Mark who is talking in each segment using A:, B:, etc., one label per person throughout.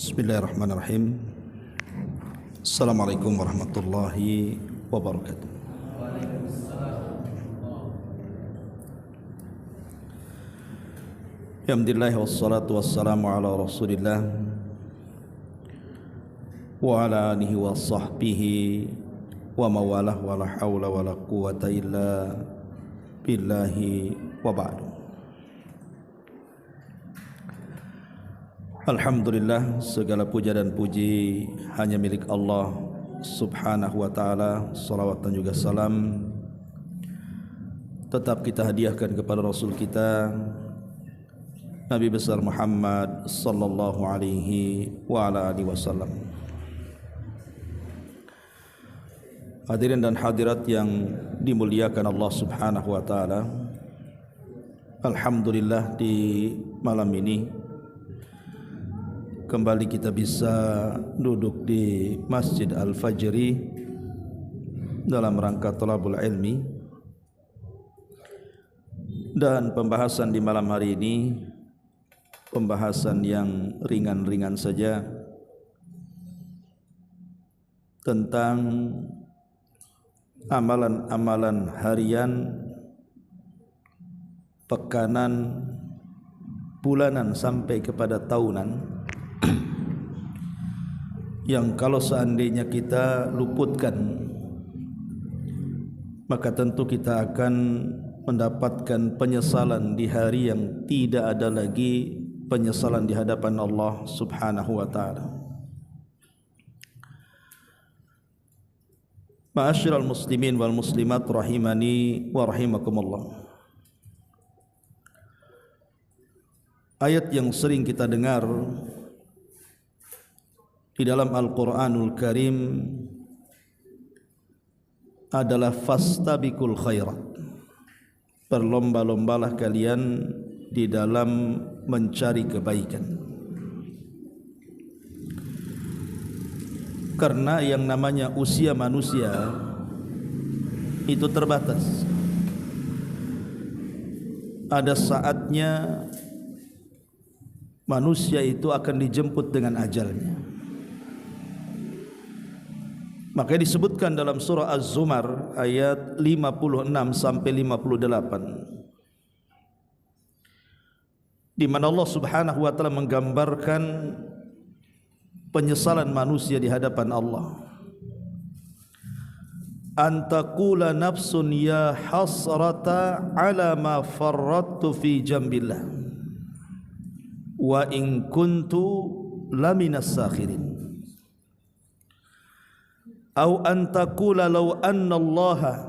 A: Bismillahirrahmanirrahim. Assalamualaikum warahmatullahi wabarakatuh. Alhamdulillah wassalatu wassalamu ala Rasulillah wa ala alihi wa sahbihi wa mawalah wa la hawla wa la quwata illa billahi wa ba'du. Alhamdulillah, segala puja dan puji hanya milik Allah subhanahu wa ta'ala. Salawat dan juga salam tetap kita hadiahkan kepada Rasul kita Nabi besar Muhammad sallallahu alaihi wa ala alihi wasallam. Hadirin dan hadirat yang dimuliakan Allah subhanahu wa ta'ala, alhamdulillah di malam ini kembali kita bisa duduk di Masjid Al-Fajri dalam rangka thalabul ilmi, dan pembahasan di malam hari ini pembahasan yang ringan-ringan saja tentang amalan-amalan harian, pekanan, bulanan sampai kepada tahunan yang kalau seandainya kita luputkan, maka tentu kita akan mendapatkan penyesalan di hari yang tidak ada lagi penyesalan di hadapan Allah subhanahu wa ta'ala. Ma'asyiral muslimin wal muslimat rahimani wa rahimakumullah. Ayat yang sering kita dengar di dalam Al-Quranul Karim adalah fastabiqul khairat. Berlomba-lombalah kalian di dalam mencari kebaikan. Karena yang namanya usia manusia itu terbatas. Ada saatnya manusia itu akan dijemput dengan ajalnya. Maka disebutkan dalam surah Az-Zumar ayat 56 sampai 58, di mana Allah Subhanahu wa taala menggambarkan penyesalan manusia di hadapan Allah. Antaqula nafsun ya hasrata ala ma farrattu fi jambillah wa in kuntu laminas sakhirin. Au antakula law anna allaha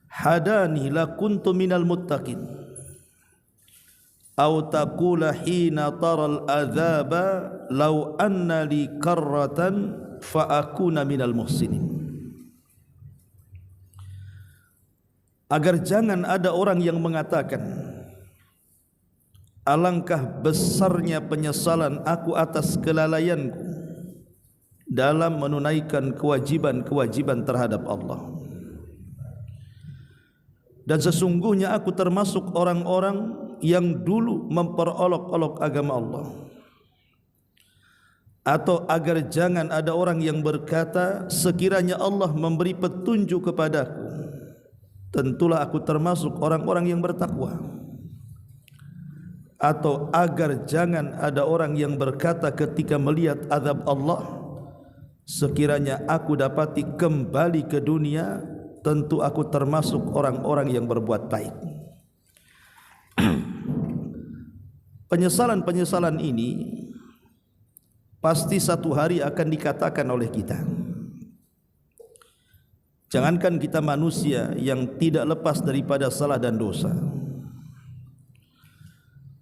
A: hadani lakuntu minal muttaqin. Au taqula hina taral adzaba law anna li karratan fa akuna minal muhsinin. Agar jangan ada orang yang mengatakan, alangkah besarnya penyesalan aku atas kelalaianku dalam menunaikan kewajiban-kewajiban terhadap Allah. Dan sesungguhnya aku termasuk orang-orang yang dulu memperolok-olok agama Allah. Atau agar jangan ada orang yang berkata, sekiranya Allah memberi petunjuk kepadaku, tentulah aku termasuk orang-orang yang bertakwa. Atau agar jangan ada orang yang berkata ketika melihat azab Allah, sekiranya aku dapati kembali ke dunia, tentu aku termasuk orang-orang yang berbuat baik. Penyesalan-penyesalan ini pasti satu hari akan dikatakan oleh kita. Jangankan kita manusia yang tidak lepas daripada salah dan dosa,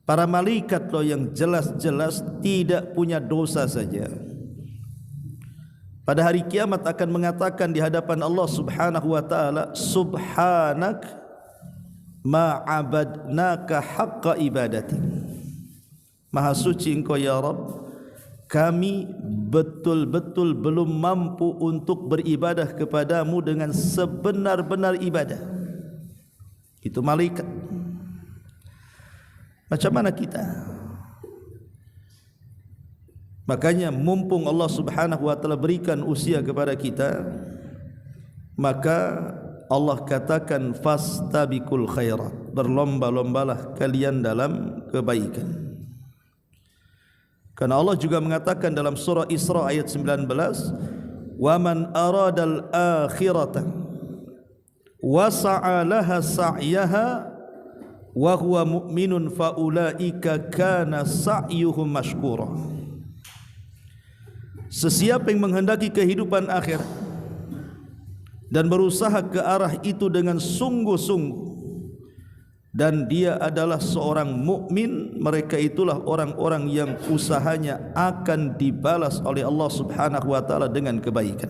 A: para malaikat loh yang jelas-jelas tidak punya dosa saja, pada hari kiamat akan mengatakan di hadapan Allah Subhanahu wa taala, subhanak ma abadnaka haqqa ibadatik. Maha suci Engkau ya Rabb, kami betul-betul belum mampu untuk beribadah kepadamu dengan sebenar-benar ibadah. Itu malaikat. Macam mana kita? Makanya mumpung Allah Subhanahu wa taala berikan usia kepada kita, maka Allah katakan fastabiqul khairat, berlomba-lombalah kalian dalam kebaikan. Karena Allah juga mengatakan dalam surah Isra ayat 19, wa man aradal akhirata wa sa'a laha sa'yaha wa huwa mu'minun fa ulaika kana sa'yuhum mashkura. Sesiapa yang menghendaki kehidupan akhir dan berusaha ke arah itu dengan sungguh-sungguh, dan dia adalah seorang mukmin, mereka itulah orang-orang yang usahanya akan dibalas oleh Allah Subhanahu wa taala dengan kebaikan.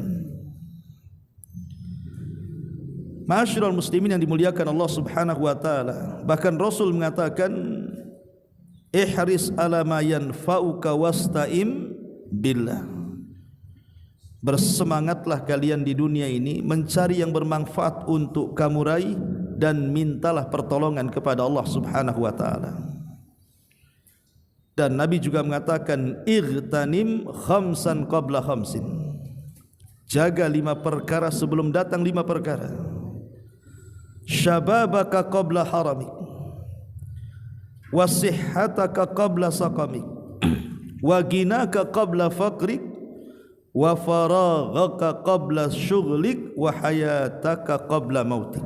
A: Ma'asyiral muslimin yang dimuliakan Allah Subhanahu wa taala, bahkan Rasul mengatakan, ihris ala ma yanfa'uka wasta'im billah. Bersemangatlah kalian di dunia ini mencari yang bermanfaat untuk kamu raih, dan mintalah pertolongan kepada Allah Subhanahu wa taala. Dan Nabi juga mengatakan, igtanim khamsan qabla khamsin. Jaga 5 perkara sebelum datang 5 perkara. Syababaka qabla haramik, wa sihhataka qabla saqamik, wa ginaka qabla faqrik, wa faraghaka qabla syughlik, wa hayataka qabla mautik.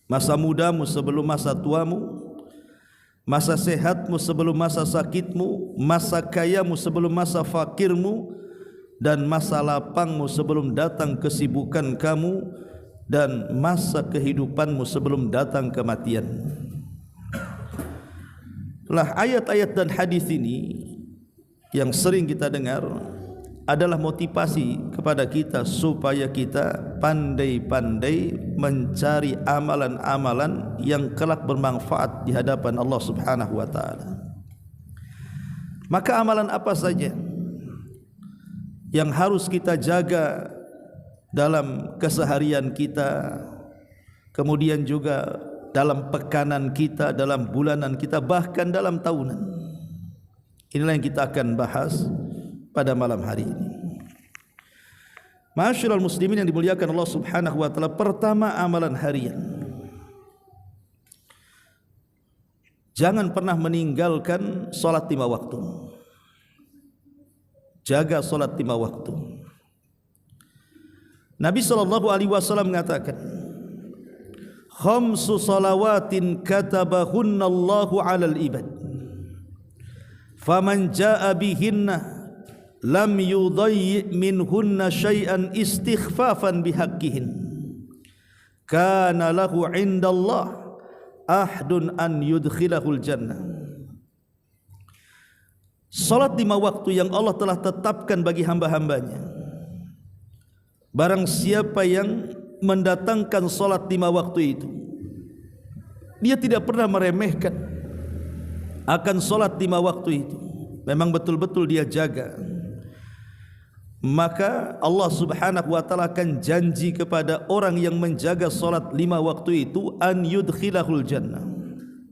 A: Masa mudamu sebelum masa tuamu, masa sehatmu sebelum masa sakitmu, masa kayamu sebelum masa fakirmu, dan masa lapangmu sebelum datang kesibukan kamu, dan masa kehidupanmu sebelum datang kematian. Lah ayat-ayat dan hadis ini yang sering kita dengar adalah motivasi kepada kita supaya kita pandai-pandai mencari amalan-amalan yang kelak bermanfaat di hadapan Allah Subhanahu wa taala. Maka amalan apa saja yang harus kita jaga dalam keseharian kita, kemudian juga dalam pekanan kita, dalam bulanan kita, bahkan dalam tahunan. Inilah yang kita akan bahas pada malam hari ini. Ma'asyiral muslimin yang dimuliakan Allah Subhanahu wa taala, pertama amalan harian. Jangan pernah meninggalkan salat 5 waktu. Jaga salat 5 waktu. Nabi sallallahu alaihi wasallam mengatakan, khamsu salawatin katabahunna Allahu 'alal ibad. Faman jaa'a bihinna lam yudayyi minhunna syai'an istighfafan bihaqqihin kana lahu 'indallah ahdun an yudkhilahul jannah. Salat 5 waktu yang Allah telah tetapkan bagi hamba-hambanya. Barang siapa yang mendatangkan salat 5 waktu itu, dia tidak pernah meremehkan akan salat 5 waktu itu, memang betul-betul dia jaga, maka Allah Subhanahu wa taala akan janji kepada orang yang menjaga salat 5 waktu itu, an yudkhilahul jannah,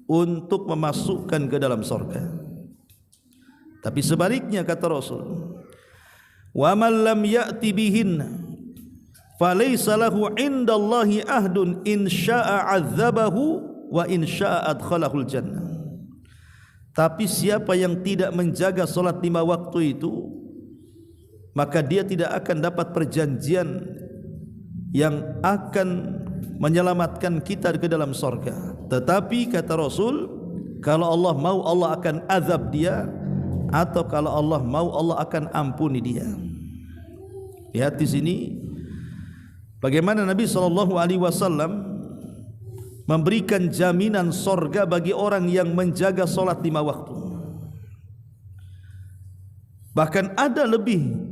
A: untuk memasukkan ke dalam surga. Tapi sebaliknya kata Rasul, wa man lam ya'ti bihinna falaysa lahu 'indallahi ahdun in syaa'a 'adzabahu wa in syaa'a adkhalahul jannah. Tapi siapa yang tidak menjaga salat 5 waktu itu, maka dia tidak akan dapat perjanjian yang akan menyelamatkan kita ke dalam surga. Tetapi kata Rasul, kalau Allah mau, Allah akan azab dia, atau kalau Allah mau, Allah akan ampuni dia. Lihat di sini bagaimana Nabi SAW memberikan jaminan surga bagi orang yang menjaga salat 5 waktu. Bahkan ada lebih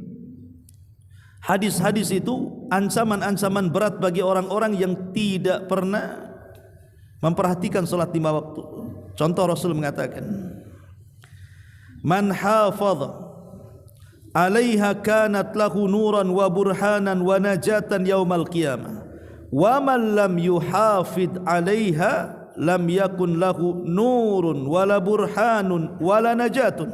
A: hadis-hadis itu ancaman-ancaman berat bagi orang-orang yang tidak pernah memperhatikan salat 5 waktu. Contoh, Rasul mengatakan, man hafadha 'alaiha kanat lahu nuran wa burhanan wa najatan yaumal qiyamah, wa man lam yuhafid 'alaiha lam yakun lahu nurun wala burhanun wala najatun.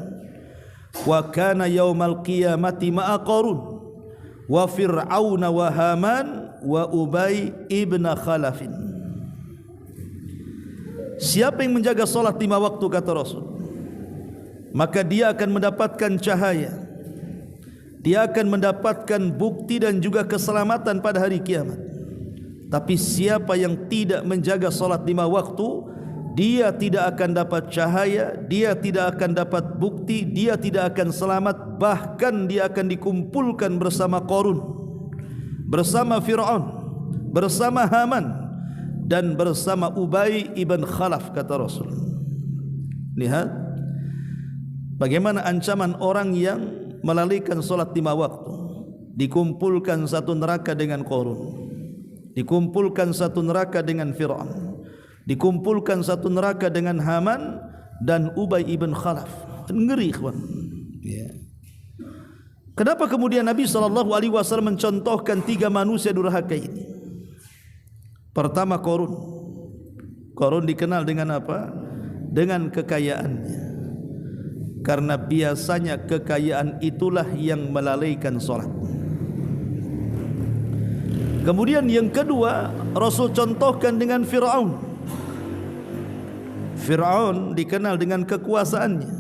A: wa kana yaumal qiyamati ma'a Qarun wa Fir'aun wa Haman wa Ubay ibn Khalaf. Siapa yang menjaga solat 5 waktu kata Rasul, maka dia akan mendapatkan cahaya, dia akan mendapatkan bukti dan juga keselamatan pada hari kiamat. Tapi siapa yang tidak menjaga solat 5 waktu, dia tidak akan dapat cahaya, dia tidak akan dapat bukti, dia tidak akan selamat, bahkan dia akan dikumpulkan bersama Qarun, bersama Fir'aun, bersama Haman, dan bersama Ubay ibn Khalaf kata Rasul. Lihat bagaimana ancaman orang yang melalaikan solat 5 waktu. Dikumpulkan satu neraka dengan Qarun, dikumpulkan satu neraka dengan Fir'aun, dikumpulkan satu neraka dengan Haman dan Ubay ibn Khalaf. Ngeri kawan. Ya. Kenapa kemudian Nabi SAW mencontohkan 3 manusia durhaka ini? Pertama Qarun. Qarun dikenal dengan apa? Dengan kekayaannya. Karena biasanya kekayaan itulah yang melalaikan solat. Kemudian yang kedua, Rasul contohkan dengan Fir'aun. Fir'aun dikenal dengan kekuasaannya.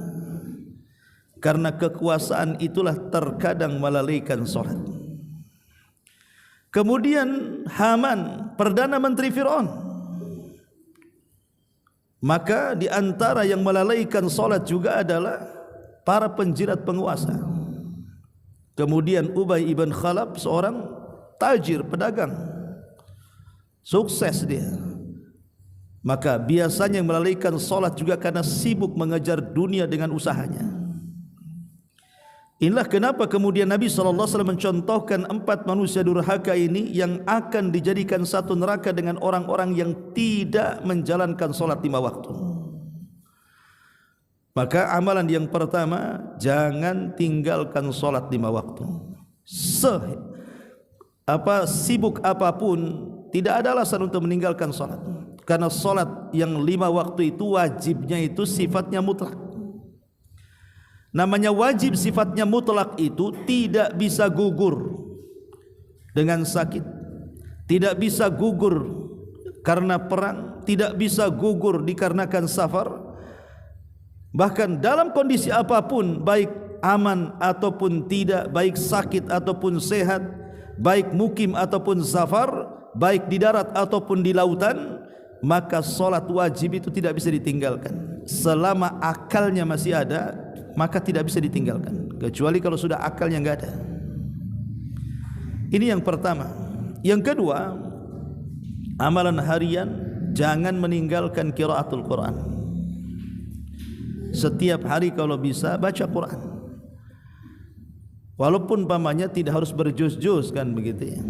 A: Karena kekuasaan itulah terkadang melalaikan solat. Kemudian Haman, Perdana Menteri Fir'aun. Maka di antara yang melalaikan solat juga adalah para penjilat penguasa. Kemudian Ubay ibn Khalaf, seorang tajir, pedagang, sukses dia. Maka biasanya yang melalaikan solat juga karena sibuk mengejar dunia dengan usahanya. Inilah kenapa kemudian Nabi SAW mencontohkan 4 manusia durhaka ini yang akan dijadikan satu neraka dengan orang-orang yang tidak menjalankan solat 5 waktu. Maka amalan yang pertama, jangan tinggalkan solat 5 waktu. Sibuk apapun, tidak ada alasan untuk meninggalkan solat. Karena solat yang 5 waktu itu wajibnya itu sifatnya mutlak. Namanya wajib sifatnya mutlak itu tidak bisa gugur dengan sakit, tidak bisa gugur karena perang, tidak bisa gugur dikarenakan safar. Bahkan dalam kondisi apapun, baik aman ataupun tidak, baik sakit ataupun sehat, baik mukim ataupun safar, baik di darat ataupun di lautan, maka solat wajib itu tidak bisa ditinggalkan. Selama akalnya masih ada, maka tidak bisa ditinggalkan, kecuali kalau sudah akalnya enggak ada. Ini yang pertama. Yang kedua, amalan harian, jangan meninggalkan qiraatul Quran. Setiap hari kalau bisa baca Quran. Walaupun pamannya tidak harus berjuz-juz kan begitu ya.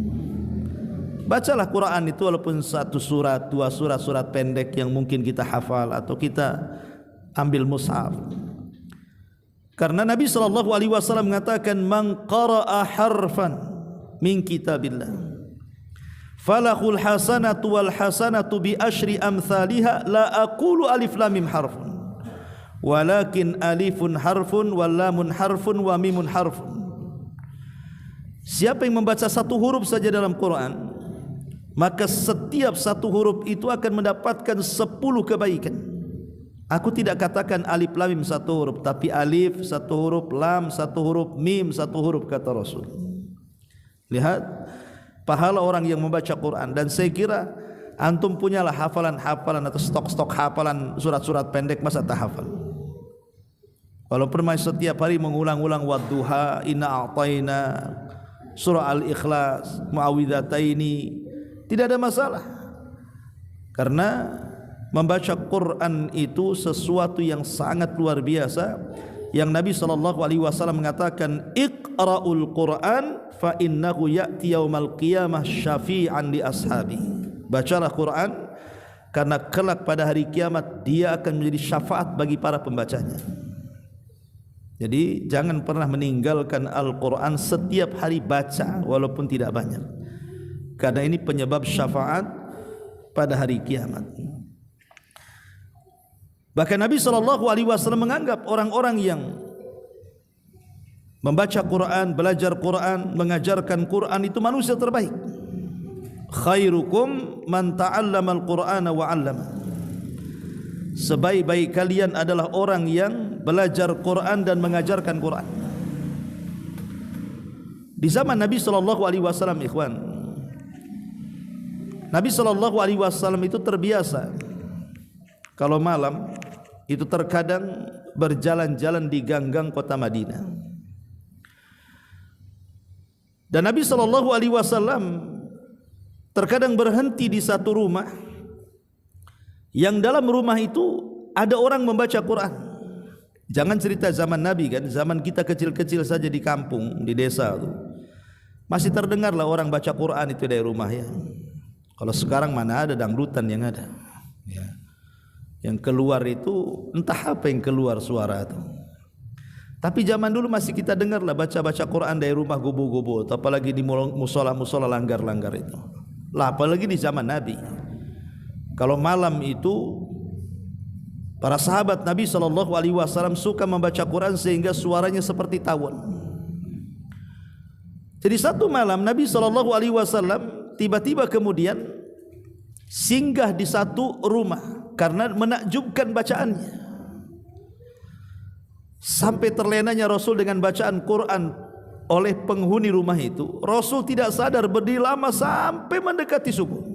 A: Bacalah Quran itu walaupun 1 surat, 2 surat, surat pendek yang mungkin kita hafal atau kita ambil mushaf. Karena Nabi SAW mengatakan, man qara'a harfan min kitabillah falahul hasanatu wal hasanatu bi asyri amthaliha, la aqulu alif lam mim harfun walakin alifun harfun wal lamun harfun wa mimun harfun. Siapa yang membaca 1 huruf saja dalam Quran, maka setiap 1 huruf itu akan mendapatkan 10 kebaikan. Aku tidak katakan alif lam mim 1 huruf, tapi alif 1 huruf, lam 1 huruf, mim 1 huruf kata Rasul. Lihat pahala orang yang membaca Quran. Dan saya kira antum punyalah hafalan-hafalan atau stok-stok hafalan surat-surat pendek, masa tak hafal? Walaupun masih setiap hari mengulang-ulang wadduha, inna a'tayna, surah al-ikhlas, muawwidhataini, tidak ada masalah. Karena membaca Quran itu sesuatu yang sangat luar biasa, yang Nabi SAW mengatakan, iqra'ul Quran fa innahu ya'ti yaumal qiyamah syafi'an li ashabi. Bacalah Quran karena kelak pada hari kiamat dia akan menjadi syafaat bagi para pembacanya. Jadi jangan pernah meninggalkan Al-Quran, setiap hari baca walaupun tidak banyak, karena ini penyebab syafaat pada hari kiamat. Bahkan Nabi SAW menganggap orang-orang yang membaca Quran, belajar Quran, mengajarkan Quran, itu manusia terbaik. Khairukum man ta'allama al-Qur'ana wa 'allama. Sebaik-baik kalian adalah orang yang belajar Quran dan mengajarkan Quran. Di zaman Nabi sallallahu alaihi wasallam, ikhwan, Nabi sallallahu alaihi wasallam itu terbiasa kalau malam itu terkadang berjalan-jalan di ganggang kota Madinah. Dan Nabi sallallahu alaihi wasallam terkadang berhenti di satu rumah yang dalam rumah itu ada orang membaca Quran. Jangan cerita zaman Nabi kan, zaman kita kecil-kecil saja di kampung, di desa tuh, masih terdengarlah orang baca Quran itu dari rumah ya. Kalau sekarang mana ada dangdutan yang ada ya. Yang keluar itu entah apa yang keluar suara itu. Tapi zaman dulu masih kita dengarlah baca-baca Quran dari rumah gubu-gubu, apalagi di musola-musola langgar-langgar itu. Lah apalagi di zaman Nabi. Kalau malam itu para sahabat Nabi sallallahu alaihi wasallam suka membaca Quran sehingga suaranya seperti tawon. Jadi satu malam Nabi sallallahu alaihi wasallam tiba-tiba kemudian singgah di satu rumah karena menakjubkan bacaannya. Sampai terlenanya Rasul dengan bacaan Quran oleh penghuni rumah itu. Rasul tidak sadar berdiri lama sampai mendekati subuh.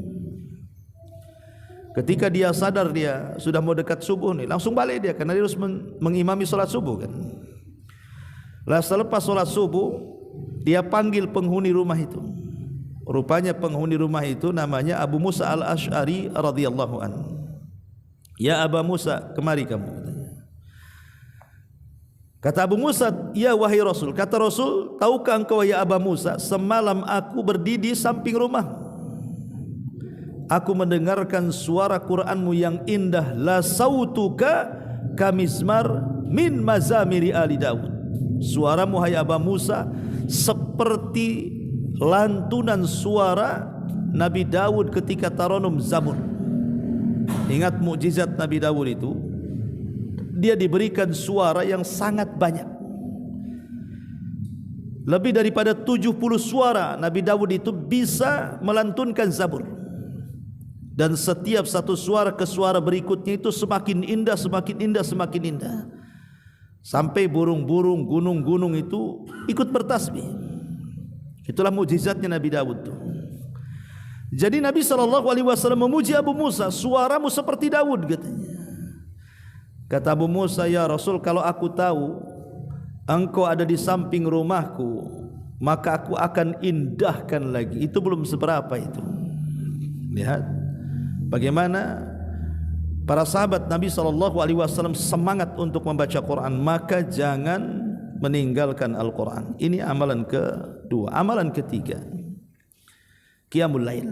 A: Ketika dia sadar dia sudah mau dekat subuh nih, langsung balik dia karena dia harus mengimami sholat subuh kan. Lalu selepas sholat subuh dia panggil penghuni rumah itu. Rupanya penghuni rumah itu namanya Abu Musa al-Ash'ari radhiyallahu anhu. Ya Aba Musa, kemari kamu. Kata Abu Musa, ya wahai Rasul. Kata Rasul, tahukah engkau ya Aba Musa, semalam aku berdiri di samping rumah. Aku mendengarkan suara Qur'anmu yang indah. La sautuka kamizmar min mazamiri ali Daud. Suaramu hai Aba Musa seperti lantunan suara Nabi Daud ketika taranum Zabur. Ingat mukjizat Nabi Daud itu, dia diberikan suara yang sangat banyak. Lebih daripada 70 suara Nabi Daud itu bisa melantunkan Zabur. Dan setiap satu suara ke suara berikutnya itu semakin indah, semakin indah, semakin indah. Sampai burung-burung, gunung-gunung itu ikut bertasbih. Itulah mukjizatnya Nabi Daud itu. Jadi Nabi SAW memuji Abu Musa, suaramu seperti Daud katanya. Kata Abu Musa, ya Rasul, kalau aku tahu engkau ada di samping rumahku, maka aku akan indahkan lagi. Itu belum seberapa itu. Lihat bagaimana para sahabat Nabi SAW semangat untuk membaca Quran. Maka jangan meninggalkan Al-Quran. Ini amalan kedua. Amalan ketiga, Qiyamul Lail.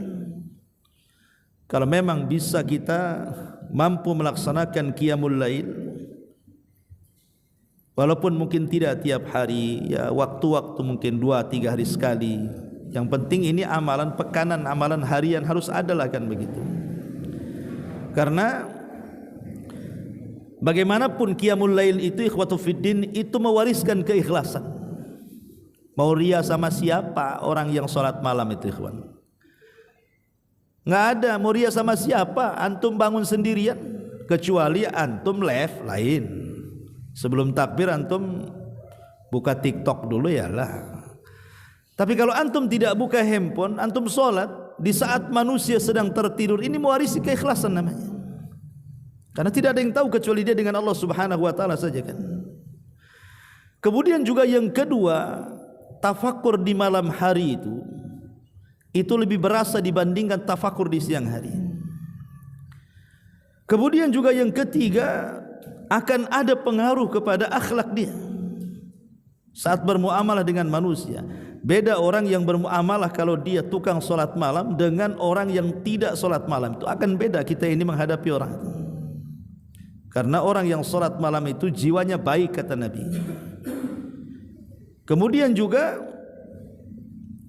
A: Kalau memang bisa kita mampu melaksanakan Qiyamul Lail, walaupun mungkin tidak tiap hari, ya waktu-waktu mungkin 2-3 hari sekali. Yang penting ini amalan pekanan, amalan harian harus ada lah kan begitu. Karena bagaimanapun Qiyamul Lail itu ikhwatu fiddin itu mewariskan keikhlasan. Mau ria sama siapa orang yang sholat malam itu ikhwan? Nggak ada. Mau ria sama siapa? Antum bangun sendirian, kecuali antum live lain. Sebelum takbir antum buka TikTok dulu ya lah. Tapi kalau antum tidak buka handphone, antum sholat di saat manusia sedang tertidur, ini mewarisi keikhlasan namanya. Karena tidak ada yang tahu kecuali dia dengan Allah Subhanahu wa taala saja kan. Kemudian juga yang kedua, tafakur di malam hari itu lebih berasa dibandingkan tafakur di siang hari. Kemudian juga yang ketiga, akan ada pengaruh kepada akhlak dia saat bermuamalah dengan manusia. Beda orang yang bermuamalah kalau dia tukang solat malam dengan orang yang tidak solat malam. Itu akan beda kita ini menghadapi orang itu. Karena orang yang solat malam itu jiwanya baik kata Nabi. Kemudian juga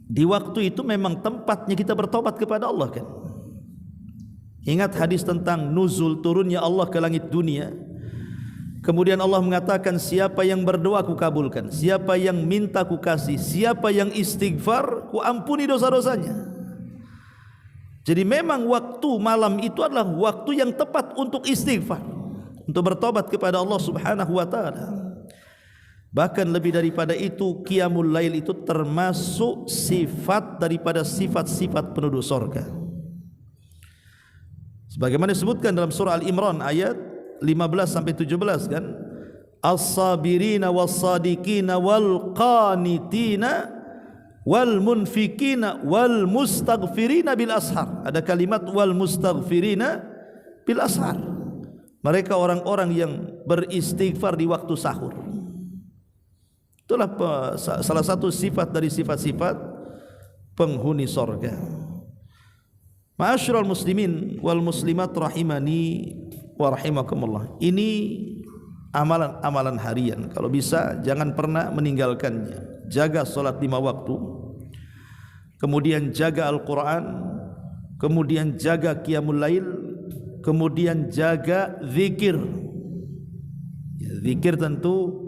A: di waktu itu memang tempatnya kita bertobat kepada Allah kan. Ingat hadis tentang nuzul turunnya Allah ke langit dunia. Kemudian Allah mengatakan, siapa yang berdoa ku kabulkan, siapa yang minta ku kasih, siapa yang istighfar ku ampuni dosa-dosanya. Jadi memang waktu malam itu adalah waktu yang tepat untuk istighfar, untuk bertobat kepada Allah Subhanahu wa taala. Bahkan lebih daripada itu, qiyamul lail itu termasuk sifat daripada sifat-sifat penduduk surga. Sebagaimana disebutkan dalam surah Al-Imran ayat 15 sampai 17 kan, as-sabirina was-sadiqina wal qanitina wal munfikina wal mustaghfirina bil ashar. Ada kalimat wal mustaghfirina bil ashar. Mereka orang-orang yang beristighfar di waktu sahur. Itulah salah satu sifat dari sifat-sifat penghuni surga. Ma'asyiral muslimin wal muslimat rahimani wa rahimakumullah. Ini amalan-amalan harian. Kalau bisa jangan pernah meninggalkannya. Jaga salat 5 waktu, kemudian jaga Al-Quran, kemudian jaga qiyamul lail, kemudian jaga zikir. Ya, zikir tentu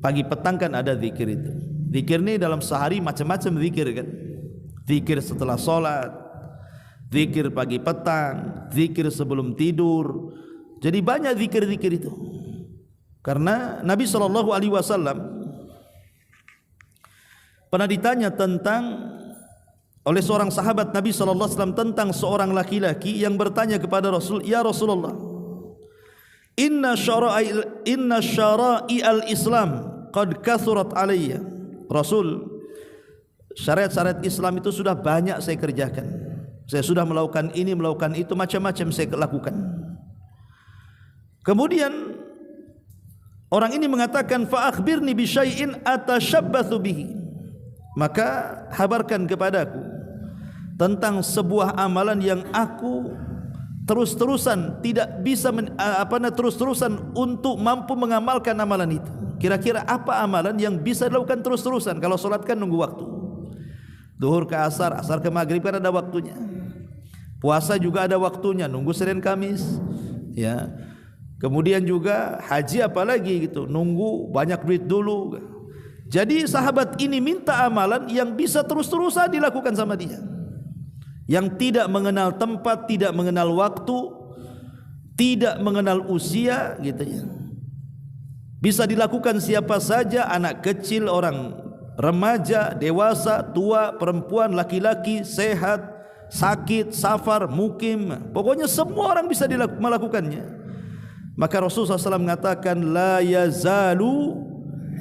A: pagi petang kan ada zikir itu. Zikir ini dalam sehari macam-macam zikir kan. Zikir setelah salat, zikir pagi petang, zikir sebelum tidur. Jadi banyak zikir-zikir itu. Karena Nabi SAW pernah ditanya oleh seorang sahabat Nabi SAW tentang seorang laki-laki yang bertanya kepada Rasul, "Ya Rasulullah, inna syara'i al-Islam qad kathurat alayya." Rasul, syariat-syariat Islam itu sudah banyak saya kerjakan. Saya sudah melakukan ini, melakukan itu, macam-macam saya lakukan. Kemudian orang ini mengatakan, fa akhbirni bi syai'in atashabbathu bihi. Maka habarkan kepadaku tentang sebuah amalan yang aku terus-terusan tidak bisa terus-terusan untuk mampu mengamalkan amalan itu. Kira-kira apa amalan yang bisa dilakukan terus-terusan? Kalau salat kan nunggu waktu. Zuhur ke asar, asar ke maghrib kan ada waktunya. Puasa juga ada waktunya, nunggu Senin Kamis. Ya. Kemudian juga haji apalagi gitu, nunggu banyak duit dulu. Jadi sahabat ini minta amalan yang bisa terus-terusan dilakukan sama dia, yang tidak mengenal tempat, tidak mengenal waktu, tidak mengenal usia gitu ya. Bisa dilakukan siapa saja, anak kecil, orang remaja, dewasa, tua, perempuan, laki-laki, sehat, sakit, safar, mukim. Pokoknya semua orang bisa melakukannya. Maka Rasulullah SAW mengatakan, la yazalu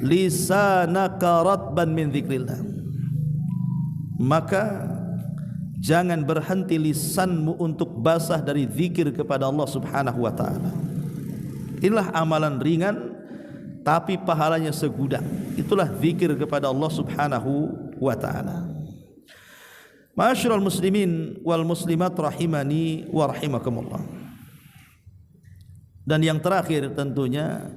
A: lisanaka ratban min dzikrillah. Maka jangan berhenti lisanmu untuk basah dari zikir kepada Allah Subhanahu wa taala. Inilah amalan ringan tapi pahalanya segudang. Itulah zikir kepada Allah Subhanahu wa taala. Ma'asyiral muslimin wal muslimat rahimani wa rahimakumullah. Dan yang terakhir tentunya,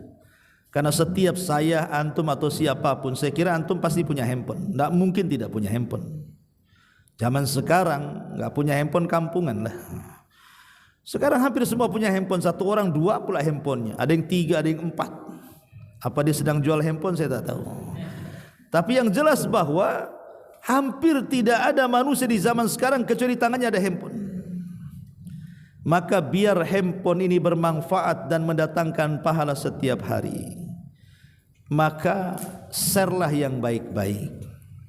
A: karena setiap saya, antum atau siapapun, saya kira antum pasti punya handphone. Tidak mungkin tidak punya handphone. Zaman sekarang nggak punya handphone kampungan lah. Sekarang hampir semua punya handphone, satu orang dua pula handphonenya. Ada yang 3, ada yang 4. Apa dia sedang jual handphone saya tak tahu. Tapi yang jelas bahwa hampir tidak ada manusia di zaman sekarang kecuali tangannya ada handphone. Maka biar handphone ini bermanfaat dan mendatangkan pahala setiap hari, maka share-lah yang baik-baik.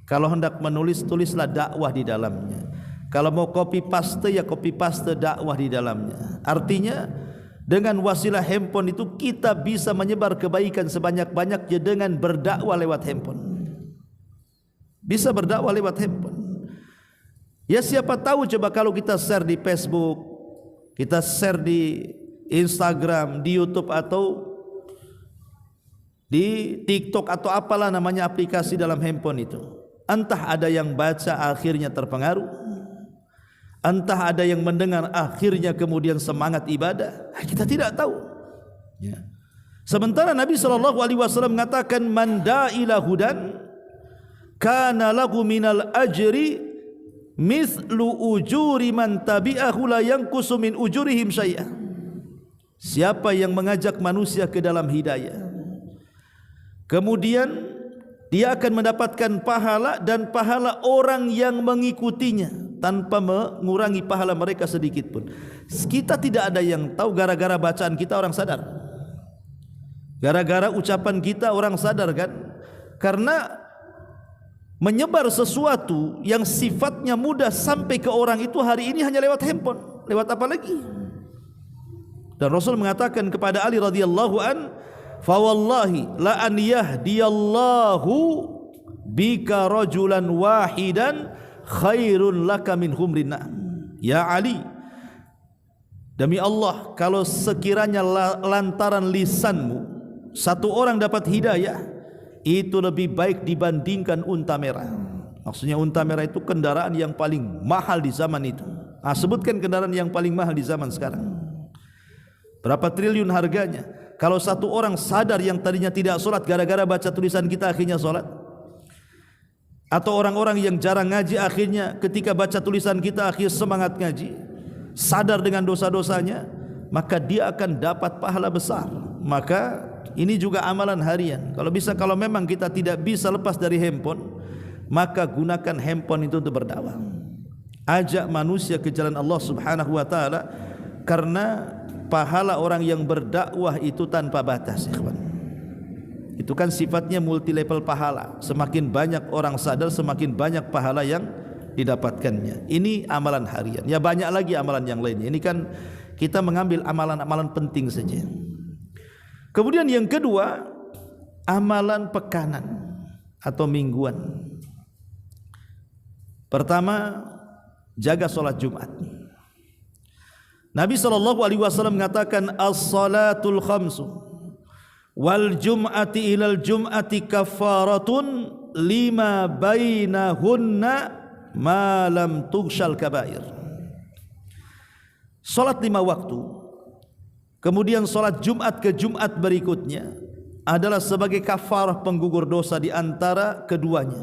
A: Kalau hendak menulis, tulislah dakwah di dalamnya. Kalau mau copy paste, ya copy paste dakwah di dalamnya. Artinya dengan wasilah handphone itu kita bisa menyebar kebaikan sebanyak-banyaknya dengan berdakwah lewat handphone. Bisa berdakwah lewat handphone. Ya siapa tahu coba kalau kita share di Facebook, kita share di Instagram, di YouTube atau di TikTok atau apalah namanya aplikasi dalam handphone itu. Entah ada yang baca akhirnya terpengaruh, entah ada yang mendengar akhirnya kemudian semangat ibadah. Kita tidak tahu. Ya. Sementara Nabi SAW mengatakan, man da'ila hudan kana lahu minal ajri mithlu ujuri man tabi'ahu la yanqusu min ujurihim syai'an. siapa yang mengajak manusia ke dalam hidayah, kemudian dia akan mendapatkan pahala dan pahala orang yang mengikutinya tanpa mengurangi pahala mereka sedikit pun. Kita tidak ada yang tahu, gara-gara bacaan kita orang sadar, gara-gara ucapan kita orang sadar kan? Karena menyebar sesuatu yang sifatnya mudah sampai ke orang itu hari ini hanya lewat handphone, lewat apa lagi? Dan Rasul mengatakan kepada Ali radhiyallahu an, fa wallahi la an yahdiyallahu bika rajulan wahidan khairun laka min humrin na'am. Ya Ali, demi Allah, kalau sekiranya lantaran lisanmu satu orang dapat hidayah, itu lebih baik dibandingkan unta merah. Maksudnya unta merah itu kendaraan yang paling mahal di zaman itu. Sebutkan kendaraan yang paling mahal di zaman sekarang, berapa triliun harganya. Kalau satu orang sadar yang tadinya tidak sholat gara-gara baca tulisan kita akhirnya sholat, atau orang-orang yang jarang ngaji akhirnya ketika baca tulisan kita akhir semangat ngaji, sadar dengan dosa-dosanya, maka dia akan dapat pahala besar. Maka ini juga amalan harian. Kalau memang kita tidak bisa lepas dari handphone, maka gunakan handphone itu untuk berdakwah. Ajak manusia ke jalan Allah Subhanahu wa taala, karena pahala orang yang berdakwah itu tanpa batas, ikhwan. Itu kan sifatnya multi level pahala. Semakin banyak orang sadar, semakin banyak pahala yang didapatkannya. Ini amalan harian. Ya banyak lagi amalan yang lainnya. Ini kan kita mengambil amalan-amalan penting saja. Kemudian yang kedua, amalan pekanan atau mingguan. Pertama, jaga sholat Jumat. Nabi SAW mengatakan as-salatul khamsu wal jum'ati ilal jum'ati kafaratun lima bainahunna ma lam tughshal kabair. Salat 5 waktu, kemudian salat Jumat ke Jumat berikutnya adalah sebagai kafarah penggugur dosa di antara keduanya,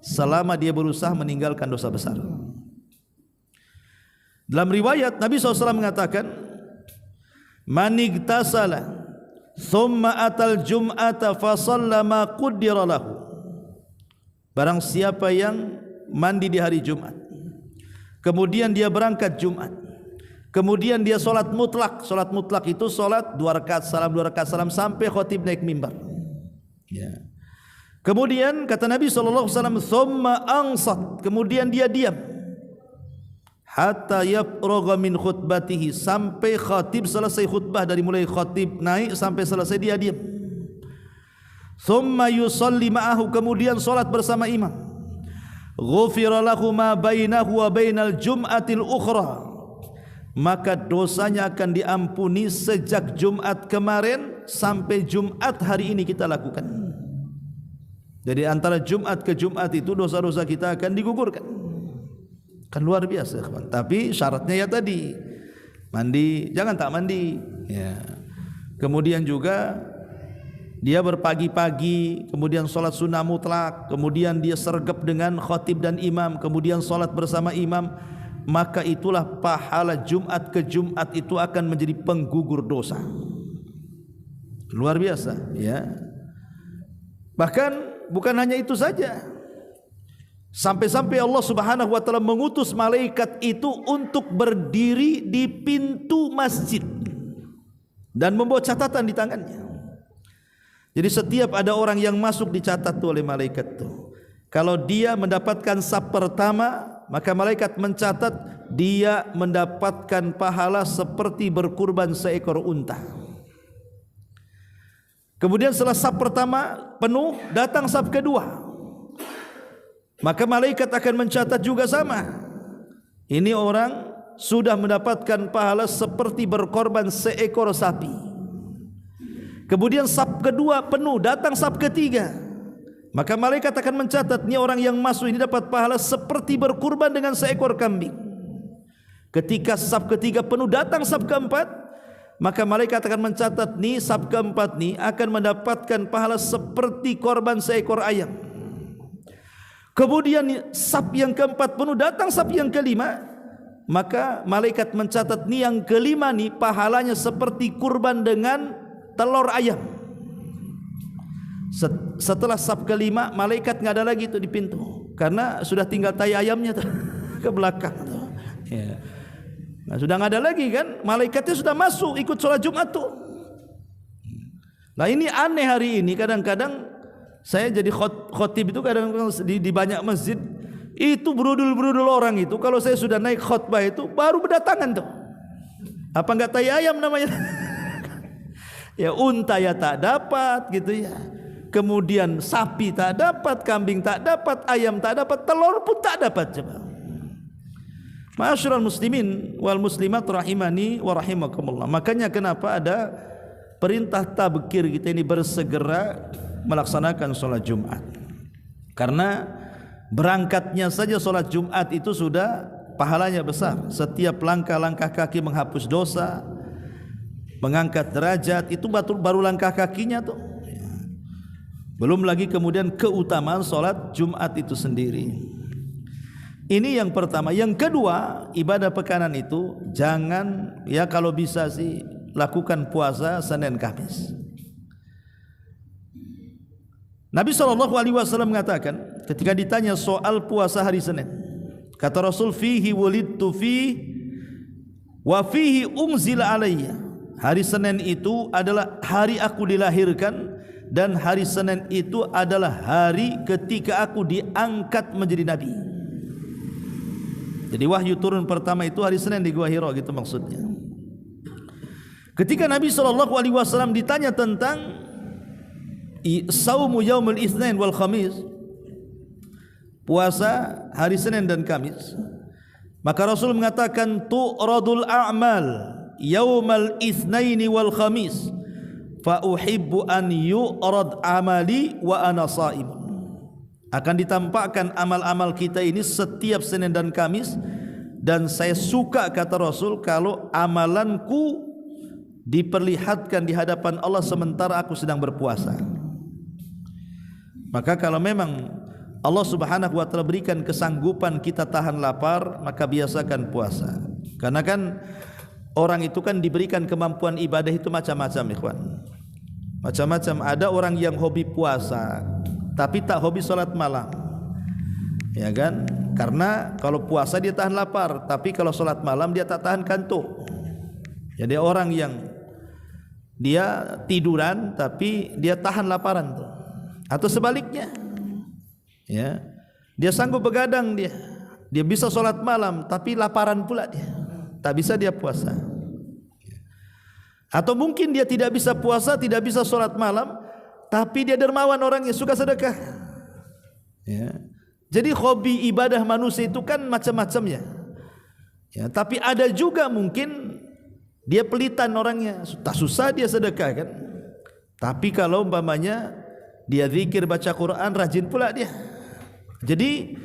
A: selama dia berusaha meninggalkan dosa besar. Dalam riwayat Nabi SAW mengatakan, man igtasala thumma atal jum'ata fa shalla ma qaddara lahu. Barang siapa yang mandi di hari Jumat, kemudian dia berangkat Jumat, kemudian dia solat mutlak. Solat mutlak itu solat 2 rakaat salam 2 rakaat salam sampai khatib naik mimbar. Ya. Kemudian kata Nabi SAW, thumma ansat, kemudian dia diam hatta yafragha min khutbatihi, sampai khatib selesai khutbah, dari mulai khatib naik sampai selesai dia diam. Thumma yusalli ma'ahu, kemudian salat bersama imam. Ghufira lahu ma bainahu wa bainal jum'atil ukhra, maka dosanya akan diampuni sejak Jumat kemarin sampai Jumat hari ini kita lakukan. Jadi antara Jumat ke Jumat itu dosa-dosa kita akan digugurkan. Kan luar biasa, kawan. Tapi syaratnya ya tadi, mandi, jangan tak mandi. Ya. Kemudian juga dia berpagi-pagi, kemudian sholat sunnah mutlak, kemudian dia sergap dengan khatib dan imam, kemudian sholat bersama imam, maka itulah pahala Jumat ke Jumat itu akan menjadi penggugur dosa. Luar biasa, ya. Bahkan bukan hanya itu saja. Sampai-sampai Allah Subhanahu wa taala mengutus malaikat itu untuk berdiri di pintu masjid dan membawa catatan di tangannya. Jadi setiap ada orang yang masuk dicatat oleh malaikat itu. Kalau dia mendapatkan saf pertama, maka malaikat mencatat dia mendapatkan pahala seperti berkurban seekor unta. Kemudian setelah saf pertama penuh, datang saf kedua, maka malaikat akan mencatat juga sama. Ini orang sudah mendapatkan pahala seperti berkorban seekor sapi. Kemudian saf kedua penuh, datang saf ketiga, maka malaikat akan mencatat ini orang yang masuk ini dapat pahala seperti berkurban dengan seekor kambing. Ketika saf ketiga penuh, datang saf keempat, maka malaikat akan mencatat nih saf keempat nih akan mendapatkan pahala seperti korban seekor ayam. Kemudian saf yang keempat penuh, datang saf yang kelima, maka malaikat mencatat nih yang kelima nih pahalanya seperti kurban dengan telur ayam. Setelah saf kelima, malaikat nggak ada lagi itu di pintu, karena sudah tinggal tai ayamnya tuh ke belakang tuh. Ya. Nah, sudah nggak ada lagi kan, malaikatnya sudah masuk ikut sholat Jumat tuh. Nah ini aneh hari ini, kadang-kadang saya jadi khotib itu kadang-kadang di banyak masjid itu berudul-berudul orang itu, kalau saya sudah naik khutbah itu baru berdatangan tuh. Apa enggak tai ayam namanya? Ya unta ya tak dapat gitu ya. Kemudian sapi tak dapat, kambing tak dapat, ayam tak dapat, telur pun tak dapat. Coba. Ma'asyiral muslimin wal muslimat rahimani wa rahimakumullah. Makanya kenapa ada perintah tabkir kita ini bersegera melaksanakan sholat Jumat. Karena berangkatnya saja sholat Jumat itu sudah pahalanya besar. Setiap langkah-langkah kaki menghapus dosa, mengangkat derajat, itu baru langkah kakinya tuh. Belum lagi kemudian keutamaan sholat Jumat itu sendiri. Ini yang pertama. Yang kedua, ibadah pekanan itu jangan, ya kalau bisa sih lakukan puasa Senin Kamis. Nabi SAW mengatakan ketika ditanya soal puasa hari Senin, kata Rasul, fihi wulidtu fi wa fihi unzila alayya. Hari Senin itu adalah hari aku dilahirkan, dan hari Senin itu adalah hari ketika aku diangkat menjadi nabi. Jadi wahyu turun pertama itu hari Senin di Gua Hira, gitu maksudnya. Ketika Nabi SAW ditanya tentang saumu yaumul itsnain wal khamis, puasa hari Senin dan Kamis, maka Rasul mengatakan tu'radul a'mal yaumal itsnaini wal khamis fa uhibbu an yu'rad amali wa ana shaim. Akan ditampakkan amal-amal kita ini setiap Senin dan Kamis, dan saya suka, kata Rasul, kalau amalanku diperlihatkan di hadapan Allah sementara aku sedang berpuasa. Maka kalau memang Allah Subhanahu wa taala berikan kesanggupan kita tahan lapar, maka biasakan puasa. Karena kan orang itu kan diberikan kemampuan ibadah itu macam-macam, ikhwan. Macam-macam. Ada orang yang hobi puasa tapi tak hobi salat malam, ya kan? Karena kalau puasa dia tahan lapar, tapi kalau salat malam dia tak tahan kantuk. Jadi orang yang dia tiduran tapi dia tahan laparan tuh. Atau sebaliknya, ya, dia sanggup begadang, dia bisa salat malam tapi laparan pula dia, tak bisa dia puasa. Atau mungkin dia tidak bisa puasa, tidak bisa sholat malam, tapi dia dermawan orangnya, suka sedekah. Ya. Jadi hobi ibadah manusia itu kan macam-macam ya. Ya, tapi ada juga mungkin dia pelitan orangnya, tak susah dia sedekah kan. Tapi kalau umpamanya dia zikir, baca Quran, rajin pula dia. Jadi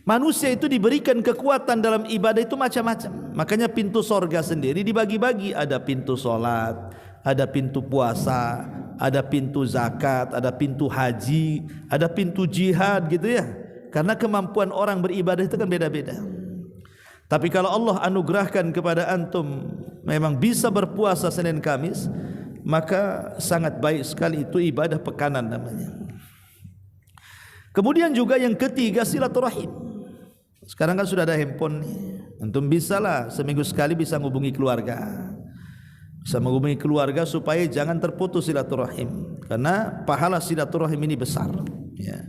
A: manusia itu diberikan kekuatan dalam ibadah itu macam-macam. Makanya pintu sorga sendiri dibagi-bagi. Ada pintu solat, ada pintu puasa, ada pintu zakat, ada pintu haji, ada pintu jihad gitu ya. Karena kemampuan orang beribadah itu kan beda-beda. Tapi kalau Allah anugerahkan kepada antum memang bisa berpuasa Senin Kamis, maka sangat baik sekali, itu ibadah pekanan namanya. Kemudian juga yang ketiga, silaturahim. Sekarang kan sudah ada handphone nih, antum bisalah seminggu sekali bisa menghubungi keluarga, bisa menghubungi keluarga supaya jangan terputus silaturahim, karena pahala silaturahim ini besar ya.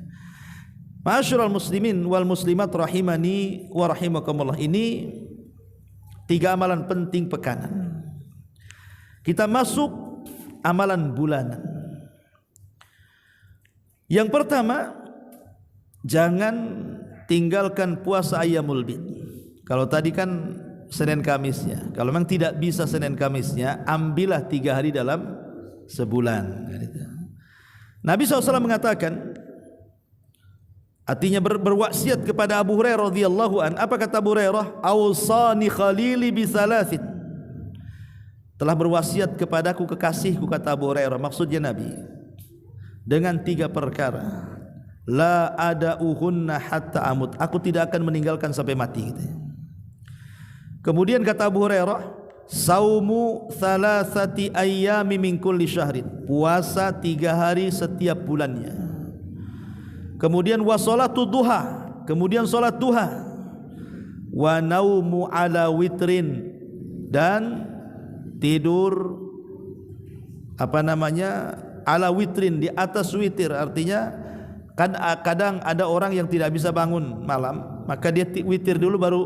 A: Ma'asyiral muslimin wal muslimat rahimani wa rahimakumullah. Ini tiga amalan penting pekanan. Kita masuk amalan bulanan. Yang pertama, jangan tinggalkan puasa ayyamul bid. Kalau tadi kan Senin Kamisnya, kalau memang tidak bisa Senin Kamisnya, ambillah 3 hari dalam sebulan. Nabi SAW mengatakan, artinya berwasiat kepada Abu Hurairah radhiyallahu an. Apa kata Abu Hurairah? Awsani khalili bi thalathin. Telah berwasiat kepadaku kekasihku, kata Abu Hurairah, maksudnya Nabi, dengan 3 perkara. La ada'uhunna hatta amut. Aku tidak akan meninggalkan sampai mati gitu. Kemudian kata Abu Hurairah, saumu thalathati ayyami min kulli syahrin, puasa 3 hari setiap bulannya. Kemudian wa salatu duha, kemudian salat duha. Wa naumu ala witrin, dan tidur ala witrin, di atas witir. Artinya kan kadang ada orang yang tidak bisa bangun malam, maka dia witir dulu baru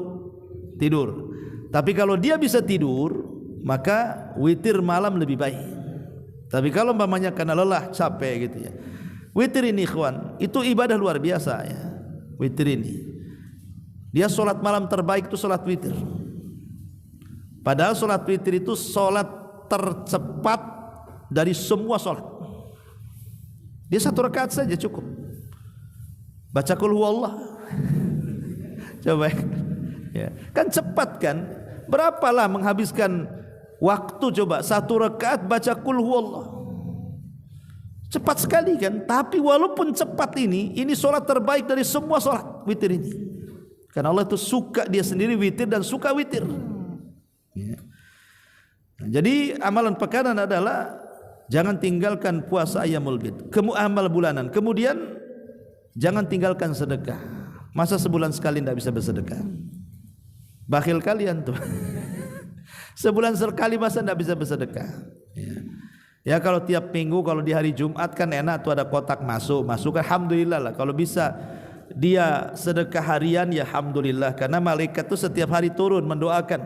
A: tidur. Tapi kalau dia bisa tidur, maka witir malam lebih baik. Tapi kalau umpamanya karena lelah, capek gitu ya, witir ini ikhwan, itu ibadah luar biasa ya. Witir ini, dia solat malam terbaik itu solat witir. Padahal solat witir itu solat tercepat dari semua solat. Dia 1 rakaat saja cukup. Baca qul huwallah. Coba ya, kan cepat kan? Berapalah menghabiskan waktu coba 1 rakaat baca qul huwallah. Cepat sekali kan? Tapi walaupun cepat ini solat terbaik dari semua solat witir ini. Karena Allah itu suka dia sendiri witir dan suka witir. Ya. Jadi amalan pekanan adalah jangan tinggalkan puasa ayyamul bid, amal bulanan. Kemudian jangan tinggalkan sedekah. Masa sebulan sekali tidak bisa bersedekah? Bakhil kalian tuh. Sebulan sekali masa tidak bisa bersedekah? Ya kalau tiap minggu, kalau di hari Jumat kan enak tuh ada kotak masuk alhamdulillah lah. Kalau bisa dia sedekah harian ya alhamdulillah, karena malaikat itu setiap hari turun mendoakan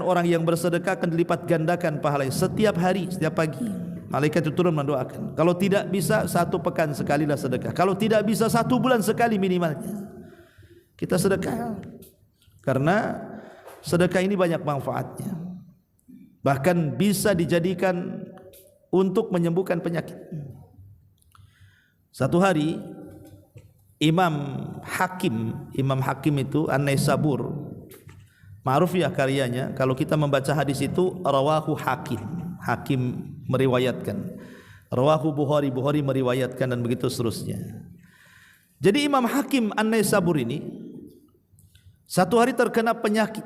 A: orang yang bersedekah, akan dilipat gandakan pahalanya setiap hari, setiap pagi malaikat itu turun mendoakan. Kalau tidak bisa 1 pekan sekali lah sedekah, kalau tidak bisa 1 bulan sekali minimalnya kita sedekah, karena sedekah ini banyak manfaatnya, bahkan bisa dijadikan untuk menyembuhkan penyakit. Satu hari Imam Hakim itu An-Naisabur, ma'ruf ya karyanya. Kalau kita membaca hadis itu rawahu Hakim meriwayatkan, rawahu Bukhari meriwayatkan, dan begitu seterusnya. Jadi Imam Hakim An-Naisabur ini satu hari terkena penyakit.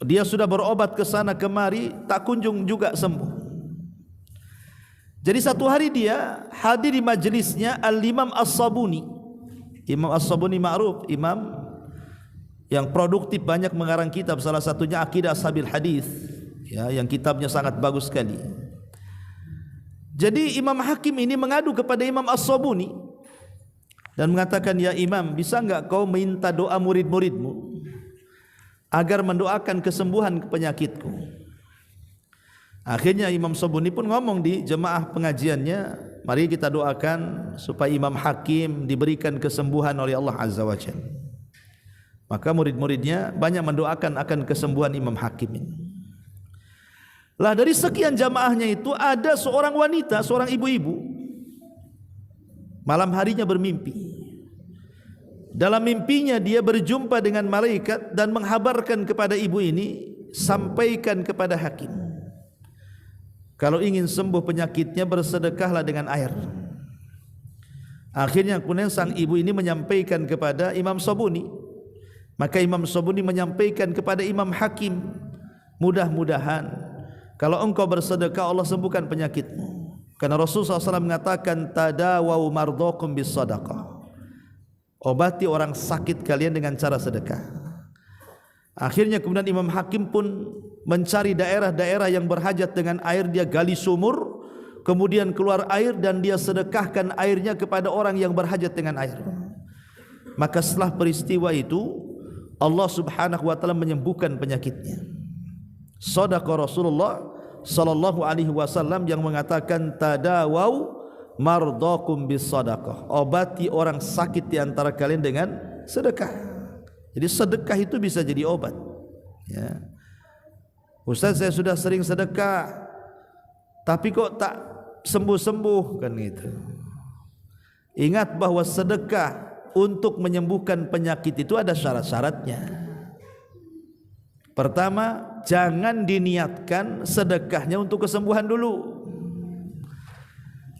A: Dia sudah berobat ke sana kemari, tak kunjung juga sembuh. Jadi satu hari dia hadir di majelisnya Al-Imam As-Sabuni. Imam As-Sabuni ma'ruf, imam yang produktif, banyak mengarang kitab, salah satunya Aqidah Ashabil Hadis ya, yang kitabnya sangat bagus sekali. Jadi Imam Hakim ini mengadu kepada Imam As-Sabuni dan mengatakan, ya Imam, bisa enggak kau minta doa murid-muridmu agar mendoakan kesembuhan penyakitku? Akhirnya Imam Sabuni pun ngomong di jemaah pengajiannya, mari kita doakan supaya Imam Hakim diberikan kesembuhan oleh Allah Azza wa Jalla. Maka murid-muridnya banyak mendoakan akan kesembuhan Imam Hakim ini. Lah dari sekian jamaahnya itu ada seorang wanita, seorang ibu-ibu, malam harinya bermimpi. Dalam mimpinya dia berjumpa dengan malaikat dan menghabarkan kepada ibu ini, sampaikan kepada Hakim, kalau ingin sembuh penyakitnya bersedekahlah dengan air. Akhirnya kemudian sang ibu ini menyampaikan kepada Imam Sabuni. Maka Imam Sabuni menyampaikan kepada Imam Hakim, mudah-mudahan kalau engkau bersedekah Allah sembuhkan penyakitmu. Karena Rasulullah SAW mengatakan, tadawau mardhakum bis sadaqah, obati orang sakit kalian dengan cara sedekah. Akhirnya kemudian Imam Hakim pun mencari daerah-daerah yang berhajat dengan air, dia gali sumur, kemudian keluar air dan dia sedekahkan airnya kepada orang yang berhajat dengan air. Maka setelah peristiwa itu Allah Subhanahu wa taala menyembuhkan penyakitnya. Shadaqa Rasulullah sallallahu alaihi wasallam yang mengatakan, tadawau mardhakum bis sadaqah, obati orang sakit di antara kalian dengan sedekah. Jadi sedekah itu bisa jadi obat ya. Ustaz, saya sudah sering sedekah tapi kok tak sembuh-sembuh kan gitu. Ingat bahwa sedekah untuk menyembuhkan penyakit itu ada syarat-syaratnya. Pertama, jangan diniatkan sedekahnya untuk kesembuhan dulu,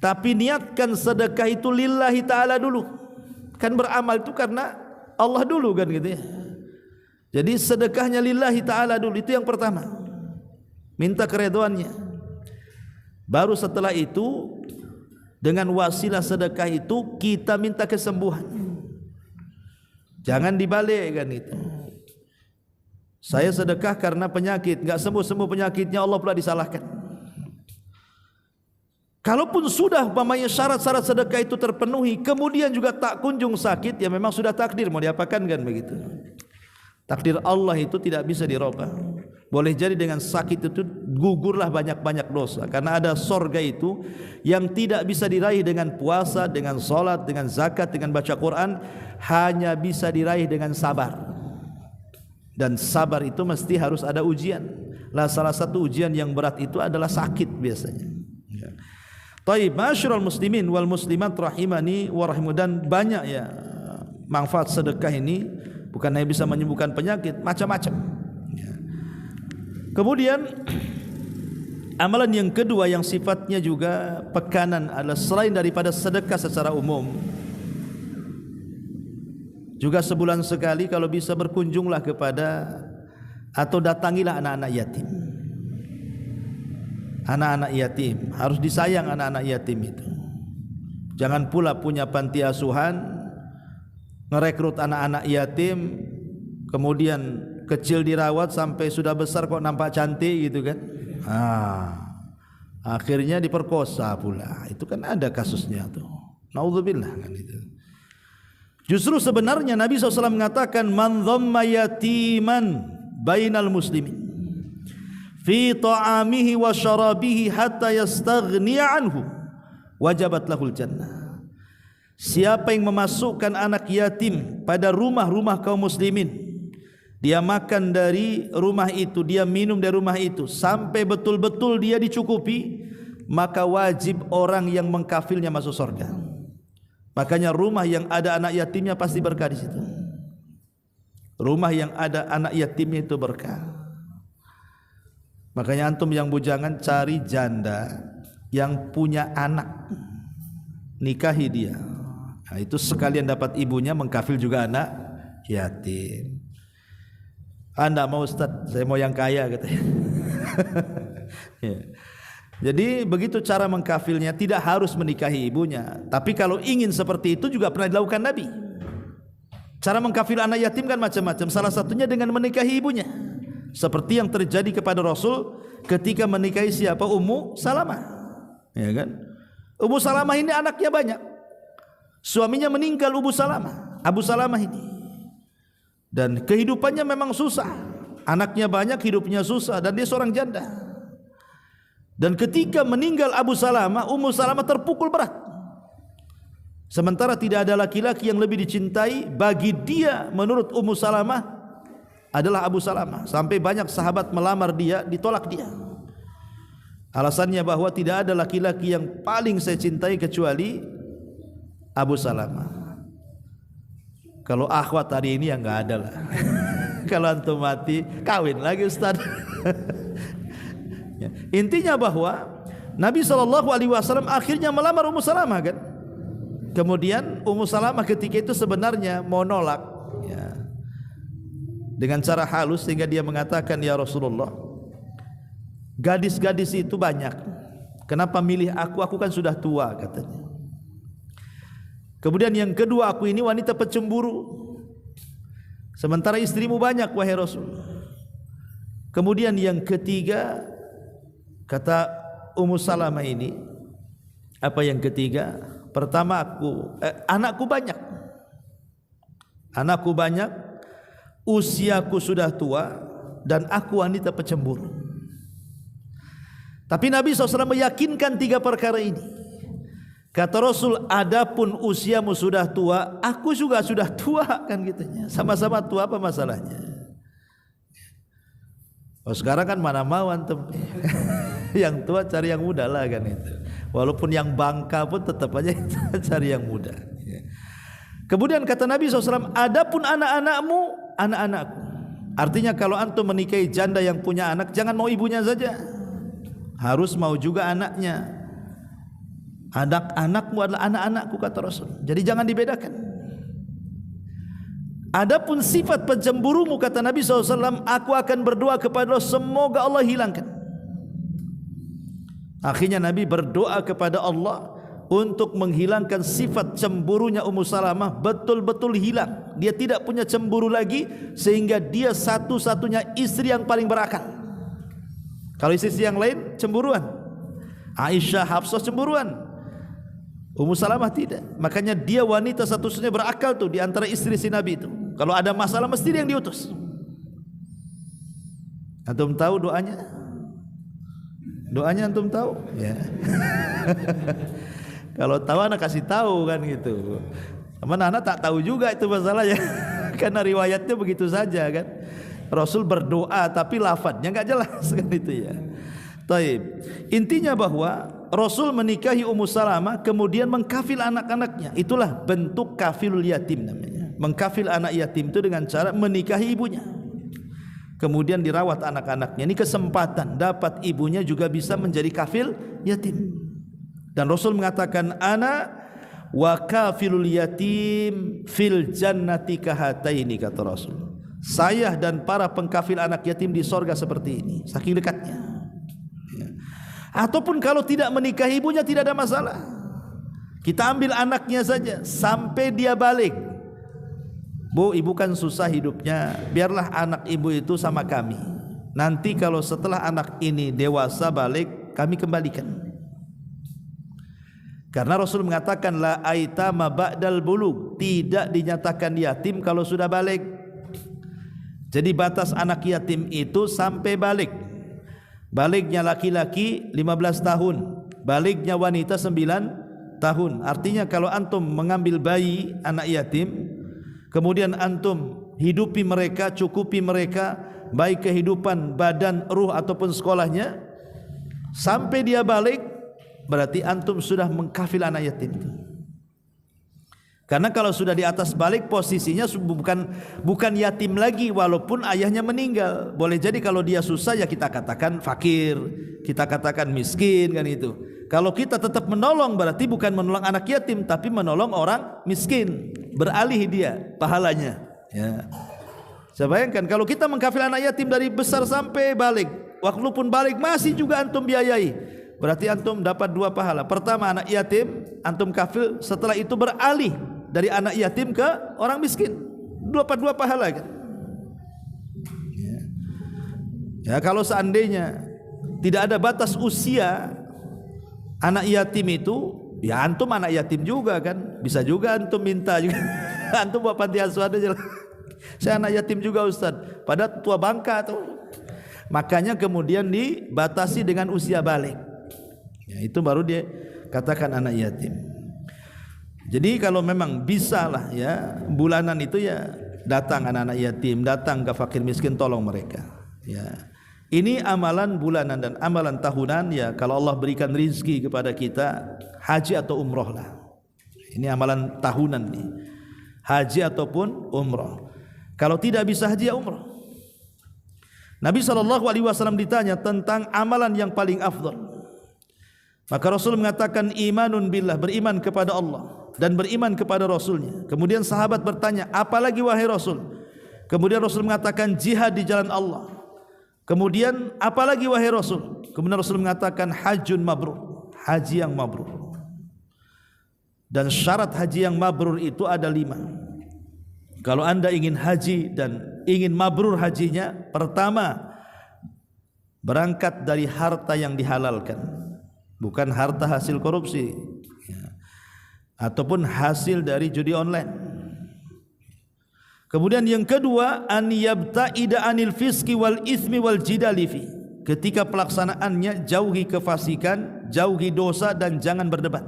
A: tapi niatkan sedekah itu lillahi ta'ala dulu. Kan beramal itu karena Allah dulu kan gitu ya. Jadi sedekahnya lillahi ta'ala dulu, itu yang pertama, minta keridhaannya. Baru setelah itu dengan wasilah sedekah itu kita minta kesembuhan. Jangan dibalik kan itu. Saya sedekah karena penyakit, enggak sembuh-sembuh penyakitnya, Allah pula disalahkan. Kalaupun sudah umpamanya syarat-syarat sedekah itu terpenuhi, kemudian juga tak kunjung sakit, ya memang sudah takdir, mau diapakan kan begitu. Takdir Allah itu tidak bisa dirubah. Boleh jadi dengan sakit itu gugurlah banyak-banyak dosa, karena ada sorga itu yang tidak bisa diraih dengan puasa, dengan solat, dengan zakat, dengan baca Quran, hanya bisa diraih dengan sabar. Dan sabar itu mesti harus ada ujian. Lah salah satu ujian yang berat itu adalah sakit biasanya. Ya. Taib, masyarul muslimin wal muslimat rahimani wa rahimudan, banyak ya manfaat sedekah ini, bukan hanya bisa menyembuhkan penyakit, macam-macam. Kemudian amalan yang kedua yang sifatnya juga pekanan adalah selain daripada sedekah secara umum, juga sebulan sekali kalau bisa berkunjunglah kepada atau datangilah anak-anak yatim. Anak-anak yatim harus disayang, anak-anak yatim itu. Jangan pula punya panti asuhan, ngerekrut anak-anak yatim, kemudian kecil dirawat sampai sudah besar kok nampak cantik gitu kan. Akhirnya diperkosa pula. Itu kan ada kasusnya tuh. Naudzubillah kan itu. Justru sebenarnya Nabi SAW mengatakan, man dhamma yatiman bainal muslimin fi ta'amihi wa syarabihi hatta yastaghniya anhu wajabat lahul jannah. Siapa yang memasukkan anak yatim pada rumah-rumah kaum muslimin, dia makan dari rumah itu, dia minum dari rumah itu sampai betul-betul dia dicukupi, maka wajib orang yang mengkafilnya masuk surga. Makanya rumah yang ada anak yatimnya pasti berkah di situ. Rumah yang ada anak yatimnya itu berkah. Makanya antum yang bujangan cari janda yang punya anak, nikahi dia. Nah, itu sekalian dapat ibunya, mengkafil juga anak yatim. Anda mau Ustaz, saya mau yang kaya katanya. Ya. Jadi begitu cara mengkafilnya, tidak harus menikahi ibunya. Tapi kalau ingin seperti itu juga pernah dilakukan Nabi. Cara mengkafil anak yatim kan macam-macam. Salah satunya dengan menikahi ibunya. Seperti yang terjadi kepada Rasul ketika menikahi siapa? Ummu Salamah. Ya kan? Ummu Salamah ini anaknya banyak. Suaminya meninggal Abu Salamah ini. Dan kehidupannya memang susah. Anaknya banyak, hidupnya susah, dan dia seorang janda. Dan ketika meninggal Abu Salamah, Ummu Salamah terpukul berat. Sementara tidak ada laki-laki yang lebih dicintai bagi dia menurut Ummu Salamah adalah Abu Salamah. Sampai banyak sahabat melamar dia, ditolak dia. Alasannya bahwa tidak ada laki-laki yang paling saya cintai kecuali Abu Salamah. Kalau akhwat hari ini ya enggak ada lah. Kalau antum mati, kawin lagi Ustaz. Ya. Intinya bahwa Nabi SAW akhirnya melamar Ummu Salamah kan. Kemudian Ummu Salamah ketika itu sebenarnya mau nolak, ya, dengan cara halus, sehingga dia mengatakan, ya Rasulullah, gadis-gadis itu banyak, kenapa milih aku? Aku kan sudah tua katanya. Kemudian yang kedua, aku ini wanita pecemburu, sementara istrimu banyak wahai Rasul. Kemudian yang ketiga, kata Ummu Salamah ini, apa yang ketiga? Pertama, anakku banyak, usiaku sudah tua, dan aku wanita pecemburu. Tapi Nabi SAW meyakinkan tiga perkara ini. Kata Rasul, adapun usiamu sudah tua, aku juga sudah tua kan gitunya. Sama-sama tua, apa masalahnya? Oh, sekarang kan mana mau antum. Yang tua cari yang muda lah kan itu. Walaupun yang bangka pun tetap aja cari yang muda. Kemudian kata Nabi SAW, adapun anak-anakmu, anak-anakku. Artinya kalau antum menikahi janda yang punya anak, jangan mau ibunya saja, harus mau juga anaknya. Anak-anakmu adalah anak-anakku kata Rasul. Jadi jangan dibedakan. Adapun sifat pencemburumu, kata Nabi SAW, aku akan berdoa kepada Allah semoga Allah hilangkan. Akhirnya Nabi berdoa kepada Allah untuk menghilangkan sifat cemburunya Ummu Salamah, betul-betul hilang. Dia tidak punya cemburu lagi, sehingga dia satu-satunya istri yang paling berakal. Kalau istri yang lain cemburuan, Aisyah, Hafsah cemburuan, Ummu Salamah tidak. Makanya dia wanita satu-satunya berakal tuh di antara istri si Nabi itu. Kalau ada masalah mesti dia yang diutus. Antum tahu doanya? Doanya antum tahu? Ya. Kalau tahu anak kasih tahu kan gitu. Mana anak tak tahu juga itu masalahnya. Karena riwayatnya begitu saja kan. Rasul berdoa tapi lafadznya enggak jelas kan itu ya. Taib. Intinya bahwa Rasul menikahi Ummu Salamah kemudian mengkafil anak-anaknya. Itulah bentuk kafilul yatim namanya. Mengkafil anak yatim itu dengan cara menikahi ibunya, kemudian dirawat anak-anaknya. Ini kesempatan dapat ibunya juga bisa menjadi kafil yatim. Dan Rasul mengatakan, ana wa kafilul yatim fil jannati kahataini, kata Rasul. Saya dan para pengkafil anak yatim di sorga seperti ini, saking dekatnya. Ataupun kalau tidak menikahi ibunya tidak ada masalah. Kita ambil anaknya saja sampai dia balik. Bu, ibu kan susah hidupnya, biarlah anak ibu itu sama kami. Nanti kalau setelah anak ini dewasa balik, kami kembalikan. Karena Rasul mengatakan la aitama ba'dal bulug, tidak dinyatakan yatim kalau sudah balik. Jadi batas anak yatim itu sampai balik. Baliknya laki-laki 15 tahun, baliknya wanita 9 tahun. Artinya kalau antum mengambil bayi anak yatim, kemudian antum hidupi mereka, cukupi mereka, baik kehidupan badan, ruh ataupun sekolahnya, sampai dia balik, berarti antum sudah mengkafil anak yatim itu. Karena kalau sudah di atas balik, posisinya bukan yatim lagi walaupun ayahnya meninggal. Boleh jadi kalau dia susah ya kita katakan fakir, kita katakan miskin kan itu. Kalau kita tetap menolong berarti bukan menolong anak yatim tapi menolong orang miskin, beralih dia pahalanya ya. Saya bayangkan kalau kita mengkafil anak yatim dari besar sampai balik, walaupun balik masih juga antum biayai, berarti antum dapat 2 pahala. Pertama anak yatim antum kafil, setelah itu beralih dari anak yatim ke orang miskin, dapat 2 pahala kan. Ya, kalau seandainya tidak ada batas usia anak yatim itu, ya antum anak yatim juga kan, bisa juga antum minta juga. Antum buat panti asuhan aja. Saya anak yatim juga Ustaz, pada tua bangka tuh. Makanya kemudian dibatasi dengan usia balik. Ya, itu baru dia katakan anak yatim. Jadi kalau memang bisa lah ya, bulanan itu ya datang anak-anak yatim, datang ke fakir miskin, tolong mereka. Ya. Ini amalan bulanan dan amalan tahunan ya, kalau Allah berikan rizki kepada kita, haji atau umroh lah. Ini amalan tahunan nih, haji ataupun umroh. Kalau tidak bisa haji ya umroh. Nabi SAW ditanya tentang amalan yang paling afdal, maka Rasul mengatakan imanun billah, beriman kepada Allah dan beriman kepada Rasulnya. Kemudian sahabat bertanya, apalagi wahai Rasul? Kemudian Rasul mengatakan jihad di jalan Allah. Kemudian apalagi wahai Rasul? Kemudian Rasul mengatakan hajjun mabrur, haji yang mabrur. Dan syarat haji yang mabrur itu ada 5. Kalau anda ingin haji dan ingin mabrur hajinya, pertama berangkat dari harta yang dihalalkan, bukan harta hasil korupsi ya, ataupun hasil dari judi online. Kemudian yang kedua, an yabta'ida anil fiski wal ithmi wal jidali fi. Ketika pelaksanaannya jauhi kefasikan, jauhi dosa dan jangan berdebat.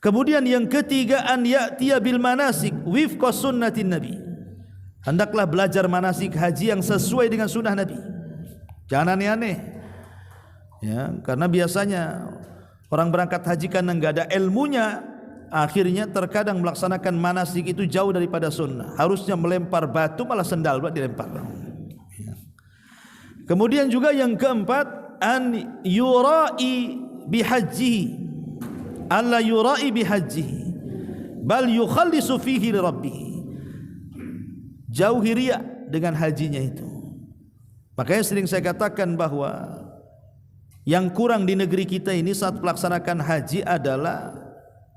A: Kemudian yang ketiga, an ya'tiya bil manasik wifqa sunnatin nabi. Hendaklah belajar manasik haji yang sesuai dengan sunnah Nabi. Jangan aneh-aneh. Ya, karena biasanya orang berangkat haji karena enggak ada ilmunya, akhirnya terkadang melaksanakan manasik itu jauh daripada sunnah. Harusnya melempar batu malah sendal buat dilempar. Ya. Kemudian juga yang keempat, an yura'i bihajjihi, alla yura'i bihajjihi. bal yukhallisu fihi li rabbih. Jauhi riya dengan hajinya itu. Makanya sering saya katakan bahwa yang kurang di negeri kita ini saat melaksanakan haji adalah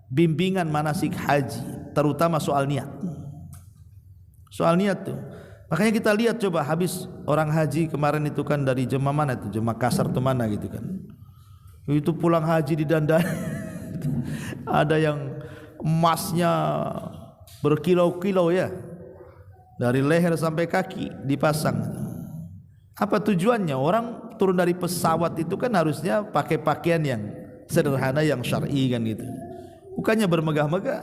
A: bimbingan manasik haji, terutama soal niat. Soal niat tuh. Makanya kita lihat coba habis orang haji kemarin itu kan dari jemaah mana itu, jemaah Makassar tuh mana gitu kan. Itu pulang haji didandani. Ada yang emasnya berkilo-kilo ya. Dari leher sampai kaki dipasang. Apa tujuannya? Orang turun dari pesawat itu kan harusnya pakai pakaian yang sederhana, yang syar'i kan gitu. Bukannya bermegah-megah.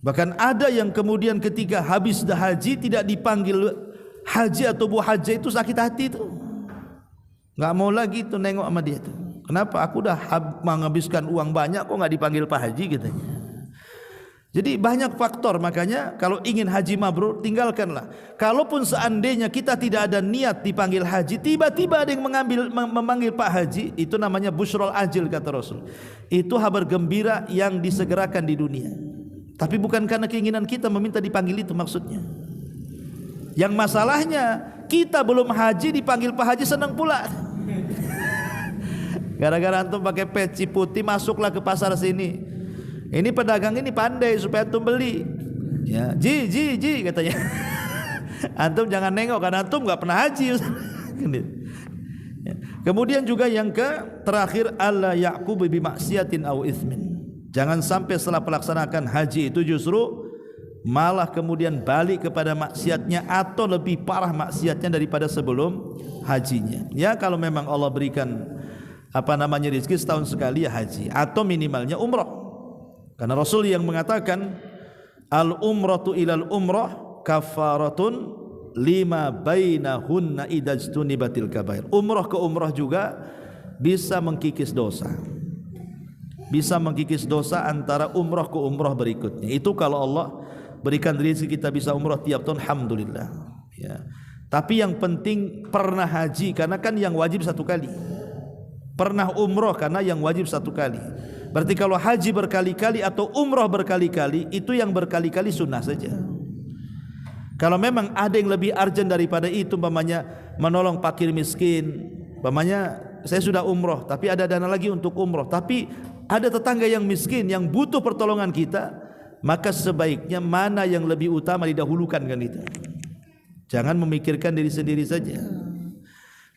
A: Bahkan ada yang kemudian ketika habis dah haji tidak dipanggil haji atau bu haji itu sakit hati itu. Nggak mau lagi itu nengok sama dia tuh. Kenapa? Aku dah menghabiskan uang banyak kok nggak dipanggil Pak Haji katanya. Jadi banyak faktor, makanya kalau ingin haji mabrur tinggalkanlah. Kalaupun seandainya kita tidak ada niat dipanggil haji, tiba-tiba ada yang memanggil Pak Haji, itu namanya busyrul ajil kata Rasul. Itu kabar gembira yang disegerakan di dunia. Tapi bukan karena keinginan kita meminta dipanggil itu maksudnya. Yang masalahnya kita belum haji dipanggil Pak Haji senang pula. Gara-gara antum pakai peci putih masuklah ke pasar sini. Ini pedagang ini pandai supaya antum beli. Ya, ji katanya. Antum jangan nengok karena antum enggak pernah haji. Kemudian juga yang terakhir alla ya'qub bi maksiatin au itsmin. Jangan sampai setelah melaksanakan haji itu justru malah kemudian balik kepada maksiatnya atau lebih parah maksiatnya daripada sebelum hajinya. Ya kalau memang Allah berikan rezeki setahun sekali ya haji atau minimalnya umrah. Karena Rasul yang mengatakan al umratu ilal umrah kafaratun lima bainahunna idajtunibatil kabair. Umrah ke umrah juga bisa mengkikis dosa. Bisa mengkikis dosa antara umrah ke umrah berikutnya. Itu kalau Allah berikan rezeki kita bisa umrah tiap tahun, alhamdulillah. Ya. Tapi yang penting pernah haji, karena kan yang wajib satu kali. Pernah umrah karena yang wajib satu kali. Berarti kalau haji berkali-kali atau umrah berkali-kali, itu yang berkali-kali sunnah saja. Kalau memang ada yang lebih urgent daripada itu, umpamanya menolong fakir miskin, umpamanya saya sudah umrah tapi ada dana lagi untuk umrah, tapi ada tetangga yang miskin yang butuh pertolongan kita, maka sebaiknya mana yang lebih utama didahulukan kan itu. Jangan memikirkan diri sendiri saja.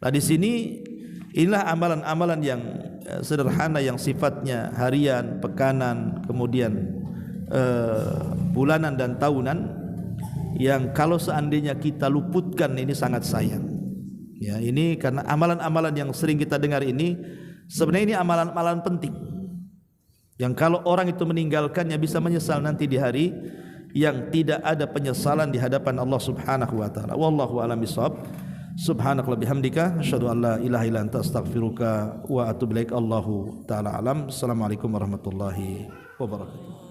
A: Nah di sini inilah amalan-amalan yang sederhana yang sifatnya harian, pekanan, kemudian bulanan dan tahunan, yang kalau seandainya kita luputkan ini sangat sayang. Ya, ini karena amalan-amalan yang sering kita dengar ini sebenarnya ini amalan-amalan penting. Yang kalau orang itu meninggalkannya bisa menyesal nanti di hari yang tidak ada penyesalan di hadapan Allah Subhanahu wa taala. Wallahu a'lam bishawab. Subhanaka bihamdika asyhadu an la ilaha illa anta astaghfiruka wa atubu ilaik. Allahu taala alam. Assalamualaikum warahmatullahi wabarakatuh.